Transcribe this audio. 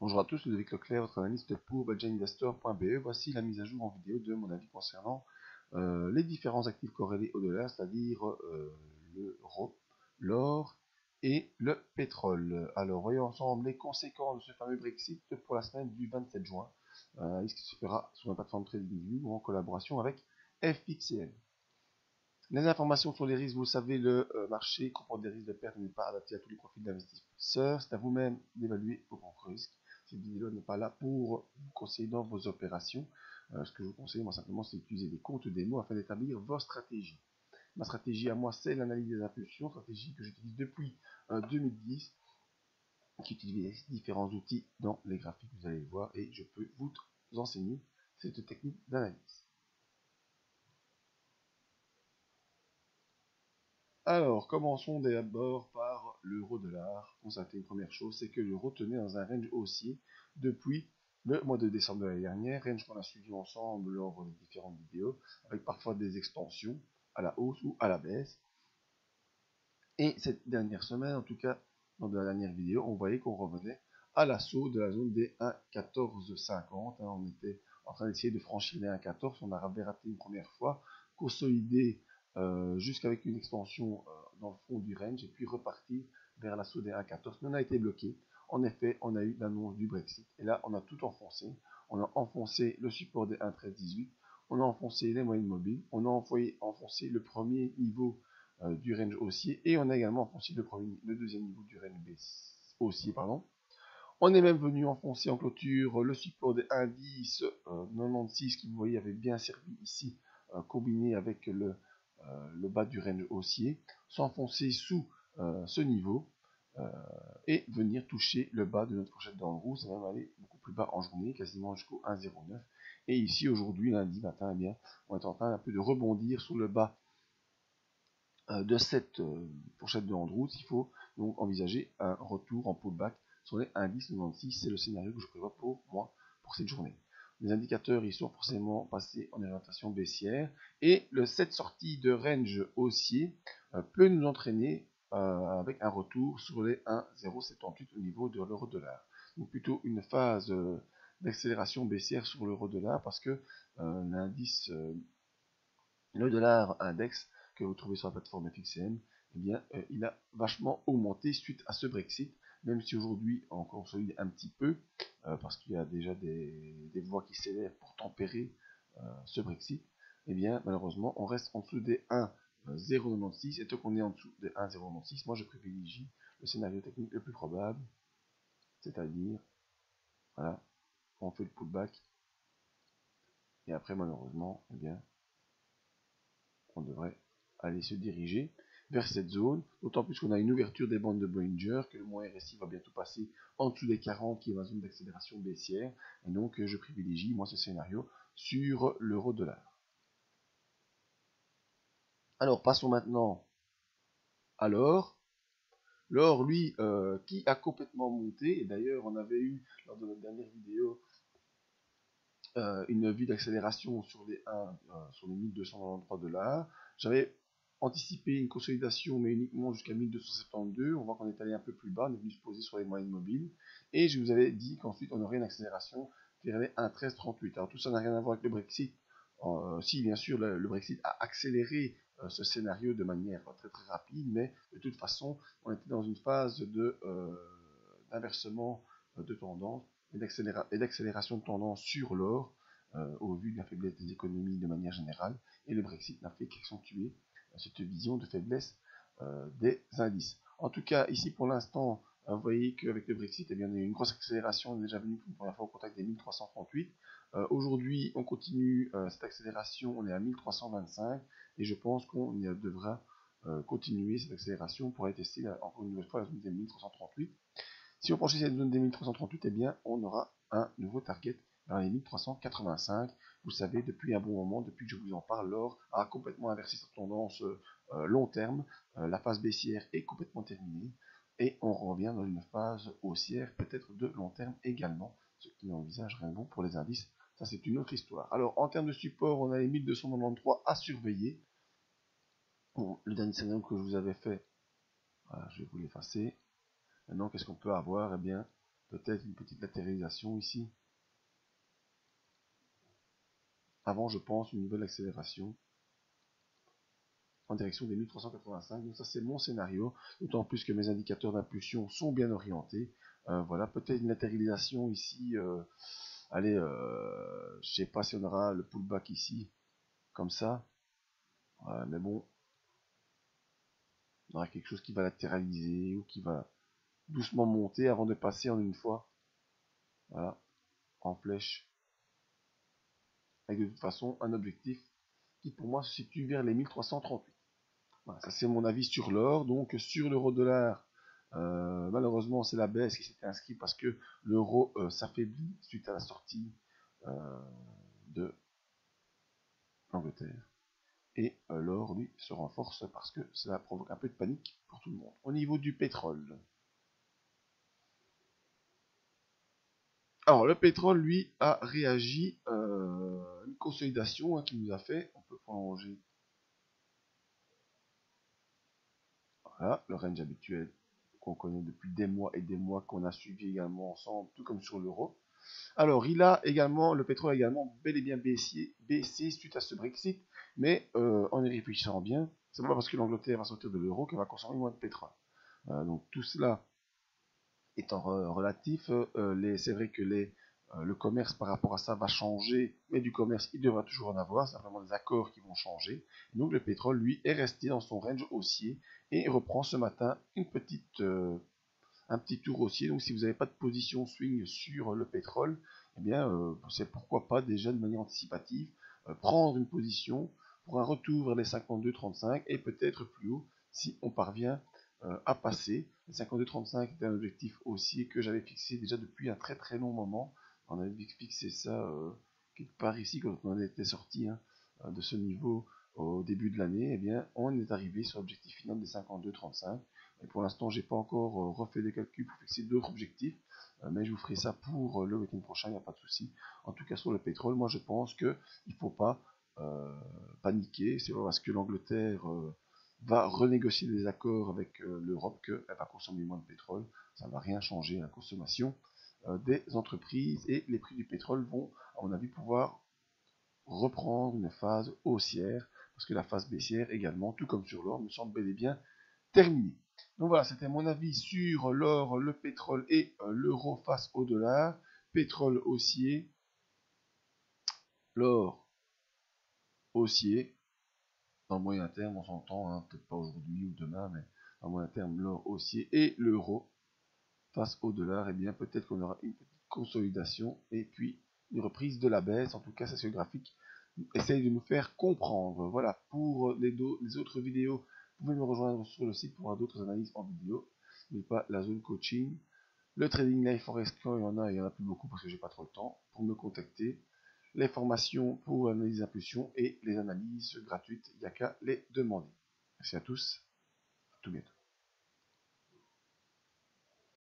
Bonjour à tous, Ludovic Leclerc, votre analyste pour budgetinvestor.be. Voici la mise à jour en vidéo de mon avis concernant les différents actifs corrélés au dollar, c'est-à-dire l'euro, l'or et le pétrole. Alors, voyons ensemble les conséquences de ce fameux Brexit pour la semaine du 27 juin. Ce qui se fera sur la plateforme TradingView ou en collaboration avec FXCM. Les informations sur les risques, vous le savez, le marché comporte des risques de perte et n'est pas adapté à tous les profils d'investisseurs. C'est à vous-même d'évaluer vos propres risques. Cette vidéo n'est pas là pour vous conseiller dans vos opérations. Ce que je vous conseille, moi, simplement, c'est d'utiliser des comptes démo afin d'établir vos stratégies. Ma stratégie à moi, c'est l'analyse des impulsions, stratégie que j'utilise depuis 2010, qui utilise différents outils dans les graphiques, vous allez le voir, et je peux vous enseigner cette technique d'analyse. Alors, commençons d'abord par l'euro-dollar. Constatez une première chose, c'est que l'euro tenait dans un range haussier depuis le mois de décembre de l'année dernière, range qu'on a suivi ensemble lors des différentes vidéos, avec parfois des extensions à la hausse ou à la baisse. Et cette dernière semaine, en tout cas, dans la dernière vidéo, on voyait qu'on revenait à l'assaut de la zone des 1,1450. On était en train d'essayer de franchir les 1,14. On avait raté une première fois, consolidé jusqu'avec une extension dans le fond du range et puis repartir vers l'assaut des 1,14. Mais on a été bloqué. En effet, on a eu l'annonce du Brexit. Et là, on a tout enfoncé. On a enfoncé le support des 1,1318. On a enfoncé les moyennes mobiles. On a enfoncé le premier niveau du range haussier et on a également enfoncé le deuxième niveau du range haussier. On est même venu enfoncer en clôture le support des indices 96 qui vous voyez avait bien servi ici, combiné avec le bas du range haussier, s'enfoncer sous ce niveau et venir toucher le bas de notre fourchette d'en roue. Ça va même aller beaucoup plus bas en journée, quasiment jusqu'au 1,09. Et ici aujourd'hui, lundi matin, eh bien, on est en train un peu de rebondir sur le bas de cette fourchette de route. Il faut donc envisager un retour en pullback sur les indices 96. C'est le scénario que je prévois pour moi pour cette journée. Les indicateurs ils sont forcément passés en orientation baissière et cette sortie de range haussier peut nous entraîner avec un retour sur les 1,078 au niveau de l'euro-dollar. Donc plutôt une phase d'accélération baissière sur l'euro-dollar parce que l'indice, le dollar index que vous trouvez sur la plateforme FXCM, eh bien, il a vachement augmenté suite à ce Brexit, même si aujourd'hui on consolide un petit peu, parce qu'il y a déjà des voix qui s'élèvent pour tempérer ce Brexit. Eh bien, malheureusement, on reste en dessous des 1,096, et tant qu'on est en dessous des 1,096, moi je privilégie le scénario technique le plus probable, c'est-à-dire, voilà, on fait le pullback, et après, malheureusement, eh bien, on devrait aller se diriger vers cette zone, d'autant plus qu'on a une ouverture des bandes de Bollinger, que le mont RSI va bientôt passer en dessous des 40, qui est ma zone d'accélération baissière, et donc je privilégie moi ce scénario sur l'euro-dollar. Alors passons maintenant à l'or. L'or, lui, qui a complètement monté, et d'ailleurs on avait eu lors de notre dernière vidéo une vue d'accélération sur les 1293 $. J'avais anticipé une consolidation, mais uniquement jusqu'à 1272. On voit qu'on est allé un peu plus bas, on est venu se poser sur les moyennes mobiles. Et je vous avais dit qu'ensuite on aurait une accélération vers les 1,1338. Alors tout ça n'a rien à voir avec le Brexit. Si bien sûr le Brexit a accéléré ce scénario de manière très très rapide, mais de toute façon on était dans une phase d'inversement de tendance et d'accélération de tendance sur l'or au vu de la faiblesse des économies de manière générale, et le Brexit n'a fait qu'accentuer cette vision de faiblesse des indices. En tout cas, ici pour l'instant, vous voyez qu'avec le Brexit, eh bien, il y a eu une grosse accélération, on est déjà venu pour une première fois au contact des 1338. Aujourd'hui, on continue cette accélération, on est à 1325, et je pense qu'on devra continuer cette accélération pour aller tester encore une nouvelle fois la zone des 1338. Si on franchit cette zone des 1338, eh bien, on aura un nouveau target dans les 1385. Vous savez, depuis un bon moment, depuis que je vous en parle, l'or a complètement inversé sa tendance long terme. La phase baissière est complètement terminée et on revient dans une phase haussière, peut-être de long terme également, ce qui n'envisage rien de bon pour les indices. Ça, c'est une autre histoire. Alors, en termes de support, on a les 1293 à surveiller. Bon, le dernier scénario que je vous avais fait, voilà, je vais vous l'effacer. Maintenant, qu'est-ce qu'on peut avoir? Eh bien, peut-être une petite latéralisation ici. Avant, je pense, une nouvelle accélération en direction des 1385. Donc ça, c'est mon scénario, d'autant plus que mes indicateurs d'impulsion sont bien orientés. Voilà, peut-être une latéralisation ici. Allez, je sais pas si on aura le pullback ici, comme ça. Mais bon, on aura quelque chose qui va latéraliser ou qui va doucement monter avant de passer en une fois. Voilà, en flèche. Avec de toute façon un objectif qui pour moi se situe vers les 1338. Voilà, ça c'est mon avis sur l'or. Donc sur l'euro-dollar, malheureusement c'est la baisse qui s'était inscrite parce que l'euro s'affaiblit suite à la sortie de l'Angleterre. Et l'or, lui, se renforce parce que cela provoque un peu de panique pour tout le monde. Au niveau du pétrole. Alors, le pétrole, lui, a réagi une consolidation qui nous a fait. On peut prolonger. Voilà, le range habituel qu'on connaît depuis des mois et des mois, qu'on a suivi également ensemble, tout comme sur l'euro. Alors, le pétrole a également bel et bien baissé suite à ce Brexit, mais en y réfléchissant bien, c'est pas parce que l'Angleterre va sortir de l'euro qu'elle va consommer moins de pétrole. Donc tout cela étant relatif, c'est vrai que le commerce par rapport à ça va changer, mais du commerce il devra toujours en avoir, c'est simplement des accords qui vont changer. Donc le pétrole, lui, est resté dans son range haussier et reprend ce matin un petit tour haussier. Donc si vous n'avez pas de position swing sur le pétrole, eh bien c'est pourquoi pas déjà de manière anticipative prendre une position pour un retour vers les 52,35 et peut-être plus haut si on parvient à passer. Les 52,35 est un objectif haussier que j'avais fixé déjà depuis un très très long moment. On avait fixé ça quelque part ici quand on était sorti de ce niveau au début de l'année. Eh bien on est arrivé sur l'objectif final des 52,35. Et pour l'instant, j'ai pas encore refait des calculs pour fixer d'autres objectifs, mais je vous ferai ça pour le week-end prochain, il n'y a pas de souci. En tout cas, sur le pétrole, moi je pense qu'il ne faut pas paniquer. C'est pas parce que l'Angleterre va renégocier des accords avec l'Europe qu'elle va consommer moins de pétrole. Ça ne va rien changer à la consommation des entreprises et les prix du pétrole vont, à mon avis, pouvoir reprendre une phase haussière parce que la phase baissière également, tout comme sur l'or, me semble bel et bien terminée. Donc voilà, c'était mon avis sur l'or, le pétrole et l'euro face au dollar. Pétrole haussier, l'or haussier. Dans le moyen terme, on s'entend, peut-être pas aujourd'hui ou demain, mais dans le moyen terme, l'or haussier et l'euro face au dollar, et bien peut-être qu'on aura une petite consolidation et puis une reprise de la baisse. En tout cas, c'est ce graphique essaye de nous faire comprendre. Voilà, pour les autres vidéos, vous pouvez me rejoindre sur le site pour avoir d'autres analyses en vidéo. N'oubliez pas la zone coaching. Le trading live forex, quand il y en a plus beaucoup parce que j'ai pas trop le temps pour me contacter. Les formations pour l'analyse d'impulsion et les analyses gratuites, il n'y a qu'à les demander. Merci à tous, à tout bientôt.